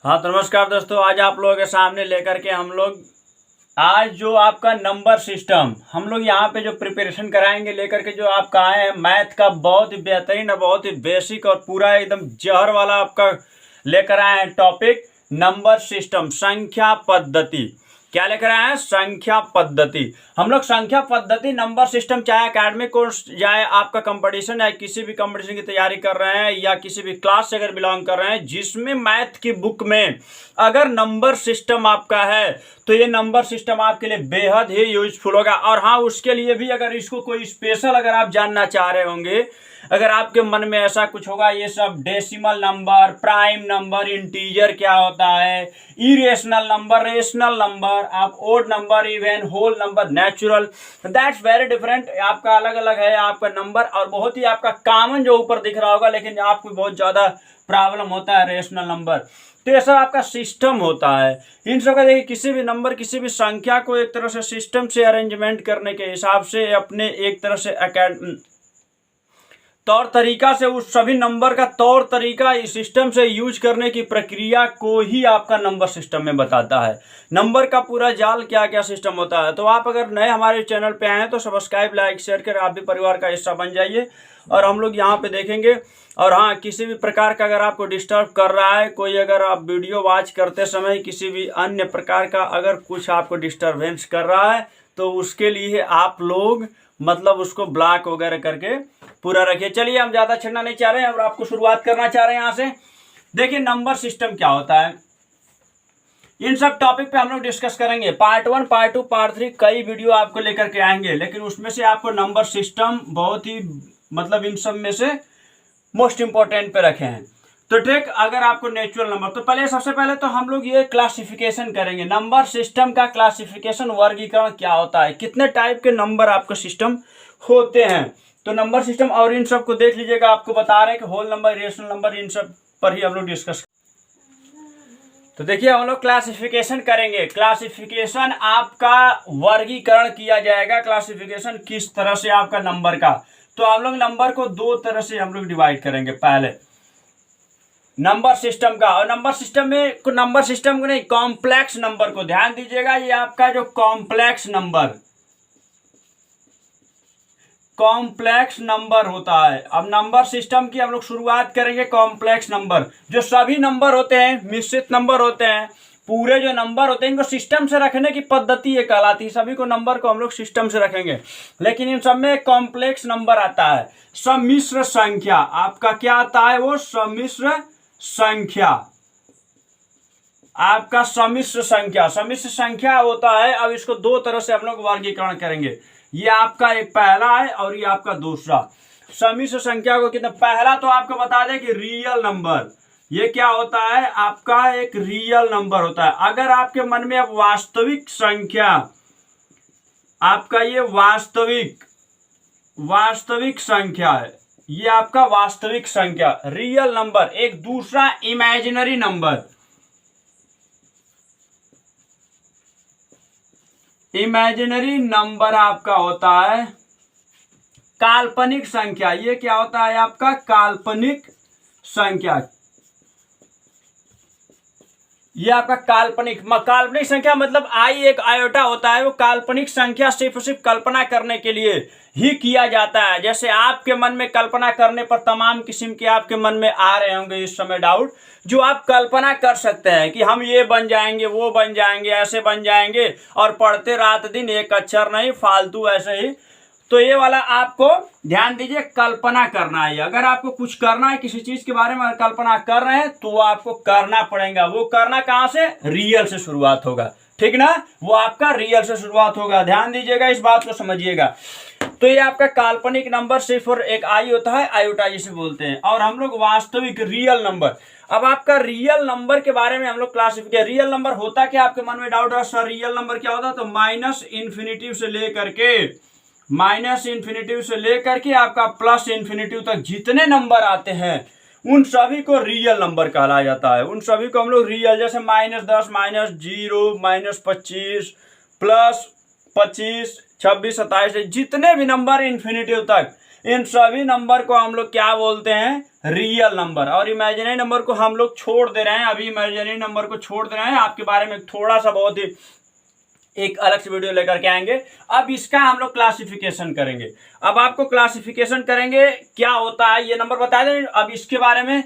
हाँ तो नमस्कार दोस्तों, आज आप लोगों के सामने लेकर के हम लोग आज जो आपका नंबर सिस्टम हम लोग यहाँ पे जो प्रिपरेशन कराएंगे लेकर के जो आपका आए हैं मैथ का बहुत ही बेहतरीन और बहुत ही बेसिक और पूरा एकदम जहर वाला आपका लेकर आए हैं टॉपिक नंबर सिस्टम संख्या पद्धति। क्या लेकर आए हैं? संख्या पद्धति। हम लोग संख्या पद्धति नंबर सिस्टम, चाहे एकेडमिक कोर्स, चाहे आपका कंपटीशन या किसी भी कंपटीशन की तैयारी कर रहे हैं या किसी भी क्लास से अगर बिलोंग कर रहे हैं जिसमें मैथ की बुक में अगर नंबर सिस्टम आपका है तो ये नंबर सिस्टम आपके लिए बेहद ही यूजफुल होगा। और हाँ, उसके लिए भी अगर इसको कोई स्पेशल अगर आप जानना चाह रहे होंगे, अगर आपके मन में ऐसा कुछ होगा, ये सब decimal number, prime number, integer क्या होता है, इरेशनल नंबर, रेशनल नंबर, आप odd number, even, whole number, natural, that's very different. आपका अलग अलग है आपका नंबर और बहुत ही आपका कॉमन जो ऊपर दिख रहा होगा, लेकिन आपको बहुत ज्यादा प्रॉब्लम होता है रेशनल नंबर। तो ये सब आपका सिस्टम होता है। इन सब का देखिए, किसी भी नंबर, किसी भी संख्या को एक तरह से सिस्टम से अरेंजमेंट करने के हिसाब से अपने एक तरह से तौर तरीका से उस सभी नंबर का तौर तरीका इस सिस्टम से यूज करने की प्रक्रिया को ही आपका नंबर सिस्टम में बताता है। नंबर का पूरा जाल क्या क्या सिस्टम होता है। तो आप अगर नए हमारे चैनल पे आए हैं तो सब्सक्राइब, लाइक, शेयर कर आप भी परिवार का हिस्सा बन जाइए और हम लोग यहाँ पे देखेंगे। और हाँ, किसी भी प्रकार का अगर आपको डिस्टर्ब कर रहा है कोई, अगर आप वीडियो वॉच करते समय किसी भी अन्य प्रकार का अगर कुछ आपको डिस्टर्बेंस कर रहा है तो उसके लिए आप लोग मतलब उसको ब्लॉक वगैरह करके पूरा रखिए। चलिए, हम ज्यादा छेड़ना नहीं चाह रहे हैं और आपको शुरुआत करना चाह रहे हैं यहाँ से। देखिए, नंबर सिस्टम क्या होता है, इन सब टॉपिक पे हम लोग डिस्कस करेंगे। पार्ट 1, पार्ट 2, पार्ट 3 कई वीडियो आपको लेकर के आएंगे, लेकिन उसमें से आपको नंबर सिस्टम बहुत ही मतलब इन सब में से मोस्ट इंपॉर्टेंट पे रखे हैं। तो ठीक, अगर आपको नेचुरल नंबर, तो पहले सबसे पहले तो हम लोग ये क्लासिफिकेशन करेंगे। नंबर सिस्टम का क्लासिफिकेशन, वर्गीकरण क्या होता है, कितने टाइप के नंबर आपका सिस्टम होते हैं। तो नंबर सिस्टम और इन सब को देख लीजिएगा, आपको बता रहे हैं कि होल नंबर, रेशनल नंबर, इन सब पर ही हम लोग डिस्कस। तो देखिए, हम लोग क्लासिफिकेशन करेंगे। क्लासिफिकेशन आपका वर्गीकरण किया जाएगा, क्लासिफिकेशन किस तरह से आपका नंबर का। तो हम लोग नंबर को दो तरह से हम लोग डिवाइड करेंगे। पहले नंबर सिस्टम का, और नंबर सिस्टम में नंबर सिस्टम को नहीं, कॉम्प्लेक्स नंबर को ध्यान दीजिएगा। ये आपका जो कॉम्प्लेक्स नंबर होता है। अब नंबर सिस्टम की हम लोग शुरुआत करेंगे। कॉम्प्लेक्स नंबर, जो सभी नंबर होते हैं, मिश्रित नंबर होते हैं, पूरे जो नंबर होते हैं इनको सिस्टम से रखने की पद्धति ये कहलाती है। सभी को नंबर को हम लोग सिस्टम से रखेंगे, लेकिन इन सब में एक कॉम्प्लेक्स नंबर आता है, सम्मिश्र संख्या। आपका क्या आता है? वो सम्मिश्र संख्या, आपका सम्मिश्र संख्या। सम्मिश्र संख्या होता है। अब इसको दो तरह से हम लोग वर्गीकरण करेंगे। ये आपका एक पहला है और ये आपका दूसरा। सम्मिश्र संख्या को कितना, पहला तो आपको बता दें कि रियल नंबर, ये क्या होता है? आपका एक रियल नंबर होता है। अगर आपके मन में अब वास्तविक संख्या, आपका ये वास्तविक संख्या है, ये आपका वास्तविक संख्या, रियल नंबर। एक दूसरा इमेजिनरी नंबर, इमेजिनरी नंबर आपका होता है काल्पनिक संख्या। ये क्या होता है? आपका काल्पनिक संख्या। ये आपका काल्पनिक संख्या मतलब आई एक आयोटा होता है। वो काल्पनिक संख्या सिर्फ कल्पना करने के लिए ही किया जाता है। जैसे आपके मन में कल्पना करने पर तमाम किस्म के आपके मन में आ रहे होंगे इस समय डाउट, जो आप कल्पना कर सकते हैं कि हम ये बन जाएंगे, वो बन जाएंगे, ऐसे बन जाएंगे, और पढ़ते रात दिन एक अक्षर नहीं, फालतू ऐसे ही। तो ये वाला आपको ध्यान दीजिए, कल्पना करना है। अगर आपको कुछ करना है, किसी चीज के बारे में कल्पना कर रहे हैं तो वो आपको करना पड़ेगा। वो करना कहां से? रियल से शुरुआत होगा, ठीक ना? वो आपका रियल से शुरुआत होगा। ध्यान दीजिएगा, इस बात को समझिएगा। तो ये आपका काल्पनिक नंबर सिर्फ और एक आई होता है, आयोटा जिसे बोलते हैं। और हम लोग वास्तविक रियल नंबर। अब आपका रियल नंबर के बारे में हम लोग क्लासिफिकेशन, रियल नंबर होता क्या? आपके मन में डाउट है, सर रियल नंबर क्या होता है? तो माइनस इन्फिनिटी से लेकर के आपका प्लस इन्फिनिटी तक जितने नंबर आते हैं उन सभी को रियल नंबर कहा जाता है। उन सभी को हम लोग रियल, जैसे -10, -0, -25, +25, 26, 27, जितने भी नंबर इन्फिनिटी तक, इन सभी नंबर को हम लोग क्या बोलते हैं, रियल नंबर। और इमेजिनरी नंबर को हम लोग छोड़ दे रहे हैं, अभी इमेजिनरी नंबर को छोड़ दे रहे हैं, आपके बारे में थोड़ा सा बहुत ही एक अलग से वीडियो लेकर के आएंगे। अब इसका हम लोग क्लासिफिकेशन करेंगे। अब आपको क्लासिफिकेशन करेंगे क्या होता है ये नंबर बता दें। अब इसके बारे में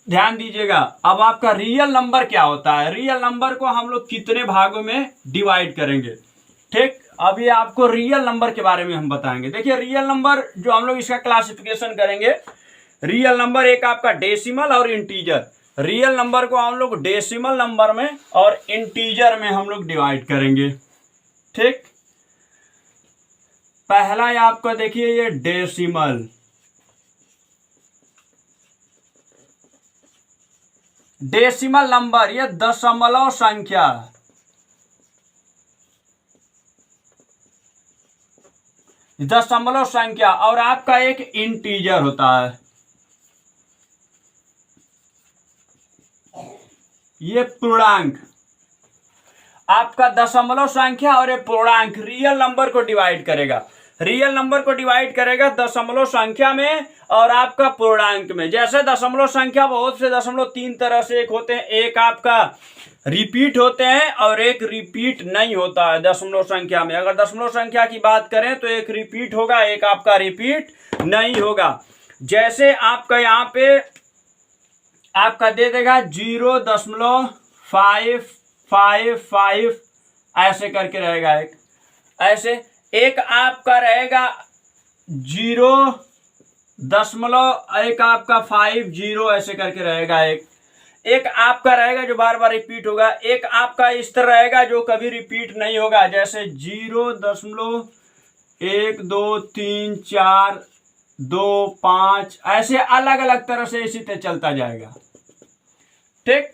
ध्यान दीजिएगा। अब आपका रियल नंबर क्या होता है, रियल नंबर को हम लोग कितने भागों में डिवाइड करेंगे, ठीक। अभी आपको रियल नंबर के बारे में हम बताएंगे। देखिए रियल नंबर जो हम लोग इसका क्लासिफिकेशन करेंगे, रियल नंबर एक आपका डेसिमल और इंटीजर। रियल नंबर को हम लोग डेसिमल नंबर में और इंटीजर में हम लोग डिवाइड करेंगे, ठीक। पहला है आपका देखिए ये डेसिमल, डेसिमल नंबर ये दशमलव संख्या, दशमलव संख्या। और आपका एक इंटीजर होता है, ये पूर्णांक। आपका दशमलव संख्या और ये पूर्णांक रियल नंबर को डिवाइड करेगा, रियल नंबर को डिवाइड करेगा दशमलव संख्या में और आपका पूर्णांक में। जैसे दशमलव संख्या बहुत से दशमलव तीन तरह से एक होते हैं, एक आपका रिपीट होते हैं और एक रिपीट नहीं होता है दशमलव संख्या में। अगर दशमलव संख्या की बात करें तो एक रिपीट होगा, एक आपका रिपीट नहीं होगा। जैसे आपका यहाँ पे आपका दे देगा 0.555 ऐसे करके रहेगा, एक ऐसे। एक आपका रहेगा 0.50 ऐसे करके रहेगा, एक आपका रहेगा जो बार बार रिपीट होगा, एक आपका इस तरह रहेगा जो कभी रिपीट नहीं होगा, जैसे 0.12342 ऐसे अलग अलग तरह से इसी तरह चलता जाएगा, ठीक।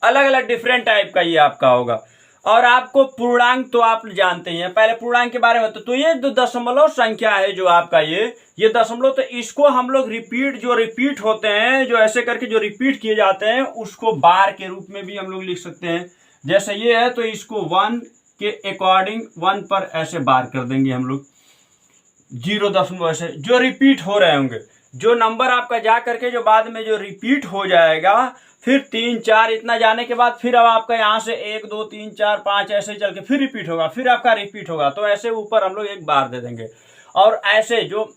अलग अलग डिफरेंट टाइप का ये आपका होगा। और आपको पूर्णांक तो आप जानते हैं, पहले पूर्णांक के बारे में तो ये जो दशमलव संख्या है जो आपका ये दशमलव, तो इसको हम लोग रिपीट, जो रिपीट होते हैं जो ऐसे करके जो रिपीट किए जाते हैं उसको बार के रूप में भी हम लोग लिख सकते हैं। जैसे ये है तो इसको 1 के अकॉर्डिंग 1 पर ऐसे बार कर देंगे हम लोग, 0 ऐसे जो रिपीट हो रहे होंगे। जो नंबर आपका जा करके जो बाद में जो रिपीट हो जाएगा, फिर 3 4 इतना जाने के बाद फिर अब आपका यहाँ से 1 2 3 4 5 ऐसे चल के फिर रिपीट होगा, फिर आपका रिपीट होगा, तो ऐसे ऊपर हम लोग एक बार दे देंगे। और ऐसे जो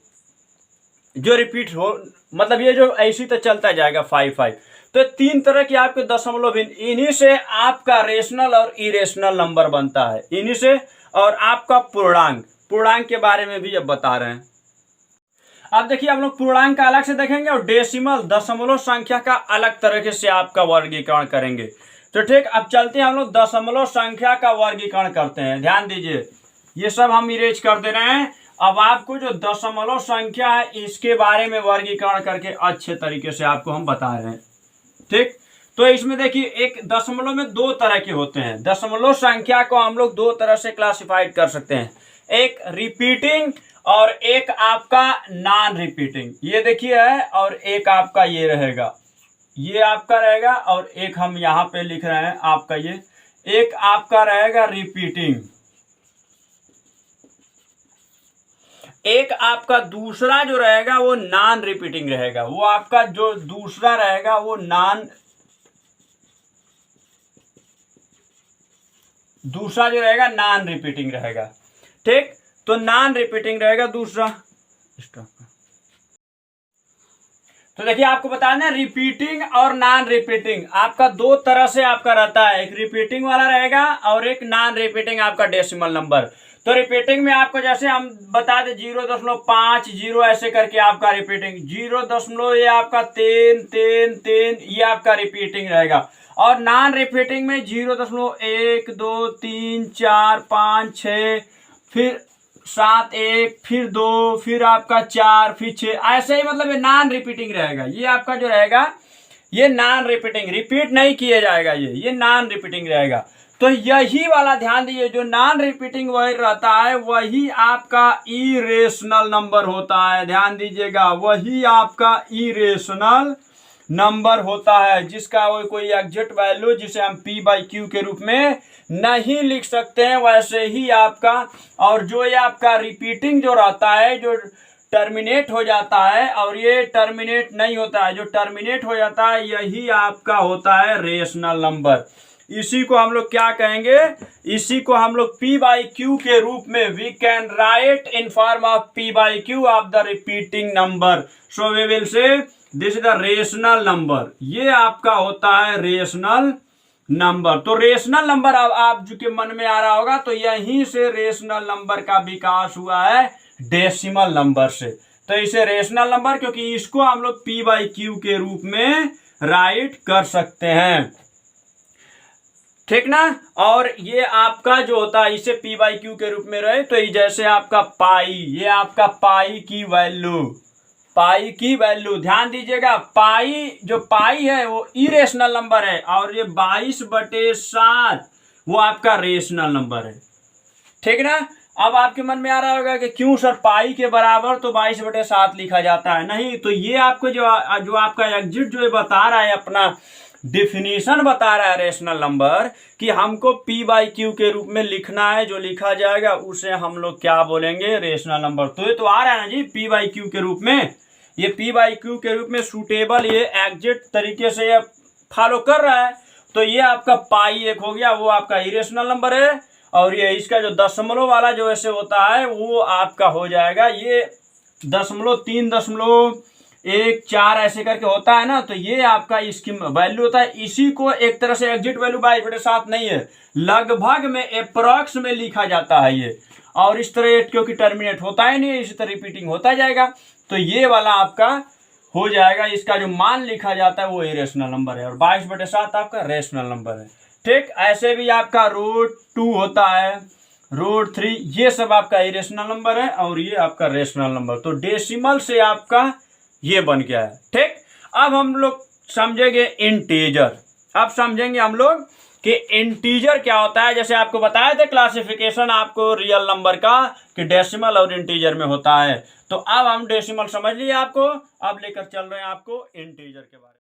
रिपीट हो, मतलब ये जो ऐसी तो चलता जाएगा 5 तो 3 तरह की आपके दशमलव भिन्न, इन्हीं से आपका रेशनल और इरेशनल नंबर बनता है, इन्हीं से। और आपका पूर्णांक, पूर्णांक के बारे में भी अब बता रहे हैं। अब देखिए हम लोग पूर्णांक का अलग से देखेंगे और डेसिमल दशमलव संख्या का अलग तरीके से आपका वर्गीकरण करेंगे, तो ठीक। अब चलते हैं हम लोग दशमलव संख्या का वर्गीकरण करते हैं। ध्यान दीजिए ये सब हम इरेज कर दे रहे हैं। अब आपको जो दशमलव संख्या है इसके बारे में वर्गीकरण करके अच्छे तरीके से आपको हम बता रहे हैं, ठीक। तो इसमें देखिए एक दशमलव में 2 तरह के होते हैं। दशमलव संख्या को हम लोग 2 तरह से क्लासिफाइड कर सकते हैं, एक रिपीटिंग और एक आपका नॉन रिपीटिंग। ये देखिए है, और एक आपका ये रहेगा, ये आपका रहेगा, और एक हम यहाँ पे लिख रहे हैं आपका ये, एक आपका रहेगा रिपीटिंग, एक आपका दूसरा जो रहेगा वो नॉन रिपीटिंग रहेगा। वो आपका जो दूसरा रहेगा वो दूसरा जो रहेगा नॉन रिपीटिंग रहेगा, ठीक। तो नॉन रिपीटिंग रहेगा दूसरा। तो देखिए आपको बताना है रिपीटिंग और नॉन रिपीटिंग आपका 2 तरह से आपका रहता है, एक रिपीटिंग वाला रहेगा और एक नॉन रिपीटिंग आपका डेसिमल नंबर। तो रिपीटिंग में आपको जैसे हम बता दें 0.50 ऐसे करके आपका रिपीटिंग, 0. ये आपका 3 ये आपका रिपीटिंग रहेगा। और नॉन रिपीटिंग में 0.1 2 3 4 5 6 फिर 7 1 फिर 2 फिर आपका 4 फिर 6 ऐसे ही, मतलब ये नॉन रिपीटिंग रहेगा। ये आपका जो रहेगा ये नॉन रिपीटिंग, रिपीट नहीं किया जाएगा, ये नॉन रिपीटिंग रहेगा। तो यही वाला ध्यान दीजिए, जो नॉन रिपीटिंग वही रहता है वही आपका इरेशनल नंबर होता है। ध्यान दीजिएगा, वही आपका इरेशनल नंबर होता है जिसका कोई एग्जैक्ट वैल्यू जिसे हम p/q के रूप में नहीं लिख सकते हैं, वैसे ही आपका। और जो ये आपका रिपीटिंग जो रहता है, जो टर्मिनेट हो जाता है और ये टर्मिनेट नहीं होता है। जो टर्मिनेट हो जाता है यही आपका होता है रेशनल नंबर। इसी को हम लोग क्या कहेंगे, इसी को हम लोग P बाई Q के रूप में we can write in form of P by Q of the repeating number. So we will say this is the rational number. ये आपका होता है रेशनल नंबर। तो रेशनल नंबर अब आप जो के मन में आ रहा होगा, तो यहीं से रेशनल नंबर का विकास हुआ है डेसिमल नंबर से। तो इसे रेशनल नंबर, क्योंकि इसको हम लोग P बाई Q के रूप में राइट कर सकते हैं, ठीक ना। और ये आपका जो होता है इसे P बाई Q के रूप में रहे, तो जैसे आपका पाई, ये आपका पाई की वैल्यू ध्यान दीजिएगा। पाई जो पाई है वो इरेशनल नंबर है और ये 22/7 वो आपका रेशनल नंबर है, ठीक ना। अब आपके मन में आ रहा होगा कि क्यों सर पाई के बराबर तो 22/7 लिखा जाता है। नहीं, तो ये आपको जो आपका एग्जिट जो बता रहा है, अपना डिफिनीशन बता रहा है रेशनल नंबर, कि हमको P बाई Q के रूप में लिखना है। जो लिखा जाएगा उसे हम लोग क्या बोलेंगे, रेशनल नंबर। तो ये तो आ रहा है ना जी P बाई Q के रूप में, ये P बाई Q के रूप में सूटेबल, ये एग्जिट तरीके से ये फॉलो कर रहा है। तो ये आपका पाई एक हो गया, वो आपका इरेशनल नंबर है। और ये इसका जो दशमलव वाला जो ऐसे होता है वो आपका हो जाएगा, ये 0.3.14 ऐसे करके होता है ना। तो ये आपका इसकी वैल्यू होता है। इसी को एक तरह से एग्जिट वैल्यू 22/7 नहीं है, लगभग में अप्रॉक्स में लिखा जाता है ये। और इस तरह क्योंकि टर्मिनेट होता है नहीं, इसी तरह रिपीटिंग होता जाएगा। तो ये वाला आपका हो जाएगा, इसका जो मान लिखा जाता है वो इरेशनल नंबर है और 22/7 आपका रेशनल नंबर है, ठीक। ऐसे भी आपका √2 होता है, √3, ये सब आपका इरेशनल नंबर है और ये आपका रेशनल नंबर। तो डेसिमल से आपका ये बन गया है, ठीक। अब हम लोग समझेंगे इंटीजर। अब समझेंगे हम लोग कि इंटीजर क्या होता है। जैसे आपको बताया था क्लासिफिकेशन आपको रियल नंबर का कि डेसिमल और इंटीजर में होता है। तो अब हम डेसिमल समझ लिए आपको, अब लेकर चल रहे हैं आपको इंटीजर के बारे में।